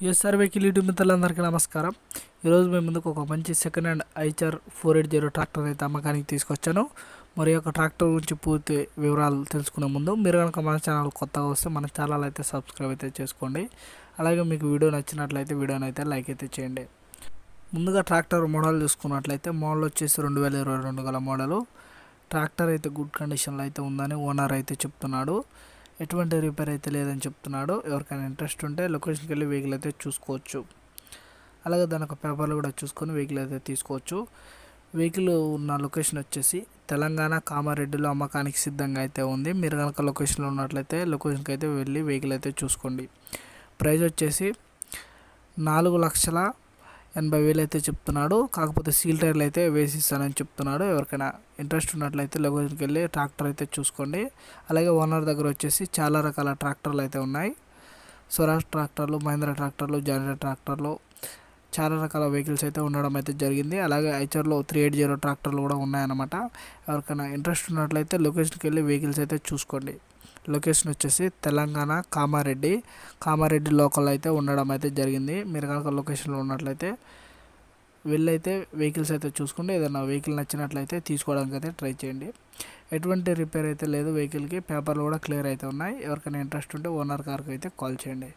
USR vehicle YouTube మిత్రులందరికీ నమస్కారం. ఈరోజు మేము ముందుకు ఒక మంచి సెకండ్ హ్యాండ్ ఐచర్ 480 ట్రాక్టర్ అయితే అమ్మకానికి తీసుకొచ్చాను. మరి యొక్క ట్రాక్టర్ గురించి పూర్తి వివరాలు తెలుసుకునే ముందు మీరు కనుక మన ఛానల్ కొత్తగా వస్తే మన ఛానల్ అయితే సబ్స్క్రైబ్ అయితే చేసుకోండి. అలాగే మీకు వీడియో నచ్చినట్లయితే వీడియోని అయితే లైక్ అయితే చేయండి. ముందుగా ట్రాక్టర్ మోడల్ చూసుకున్నట్లయితే మోడల్ వచ్చేసి 2022 గల మోడలు. ట్రాక్టర్ అయితే గుడ్ కండిషన్లో అయితే ఉందని ఓనర్ అయితే చెప్తున్నాడు. ఎటువంటి రిపేర్ అయితే లేదని చెప్తున్నాడు. ఎవరికైనా ఇంట్రెస్ట్ ఉంటే లొకేషన్కి వెళ్ళి వెహికల్ అయితే చూసుకోవచ్చు. అలాగే దాని ఒక పేపర్లు కూడా చూసుకొని వెహికల్ అయితే తీసుకోవచ్చు. వెహికల్ ఉన్న లొకేషన్ వచ్చేసి తెలంగాణ కామారెడ్డిలో అమ్మకానికి సిద్ధంగా అయితే ఉంది. మీరు కనుక లొకేషన్లో ఉన్నట్లయితే లొకేషన్కి అయితే వెళ్ళి వెహికల్ అయితే చూసుకోండి. ప్రైస్ వచ్చేసి 4,80,000 అయితే చెప్తున్నాడు. కాకపోతే సీల్ టైర్లు అయితే వేసిస్తానని చెప్తున్నాడు. ఎవరికైనా ఇంట్రెస్ట్ ఉన్నట్లయితే లొకేషన్కి వెళ్ళి ట్రాక్టర్ అయితే చూసుకోండి. అలాగే ఓనర్ దగ్గర వచ్చేసి చాలా రకాల ట్రాక్టర్లు అయితే ఉన్నాయి. స్వరాజ్ ట్రాక్టర్లు, మహేంద్ర ట్రాక్టర్లు, జానర్ ట్రాక్టర్లు, చాలా రకాల వెహికల్స్ అయితే ఉండడం అయితే జరిగింది. అలాగే ఐచర్లో 380 ట్రాక్టర్లు కూడా ఉన్నాయన్నమాట. ఎవరికైనా ఇంట్రెస్ట్ ఉన్నట్లయితే లొకేషన్కి వెళ్ళి వెహికల్స్ అయితే చూసుకోండి. లొకేషన్ వచ్చేసి తెలంగాణ కామారెడ్డి లోకల్ అయితే ఉండడం అయితే జరిగింది. మీరు కనుక లొకేషన్లో ఉన్నట్లయితే వెళ్ళైతే వెహికల్స్ అయితే చూసుకోండి. ఏదైనా వెహికల్ నచ్చినట్లయితే తీసుకోవడానికి అయితే ట్రై చేయండి. ఎటువంటి రిపేర్ అయితే లేదు వెహికల్కి. పేపర్లు కూడా క్లియర్ అయితే ఉన్నాయి. ఎవరికైనా ఇంట్రెస్ట్ ఉంటే ఓనర్ కార్కి అయితే కాల్ చేయండి.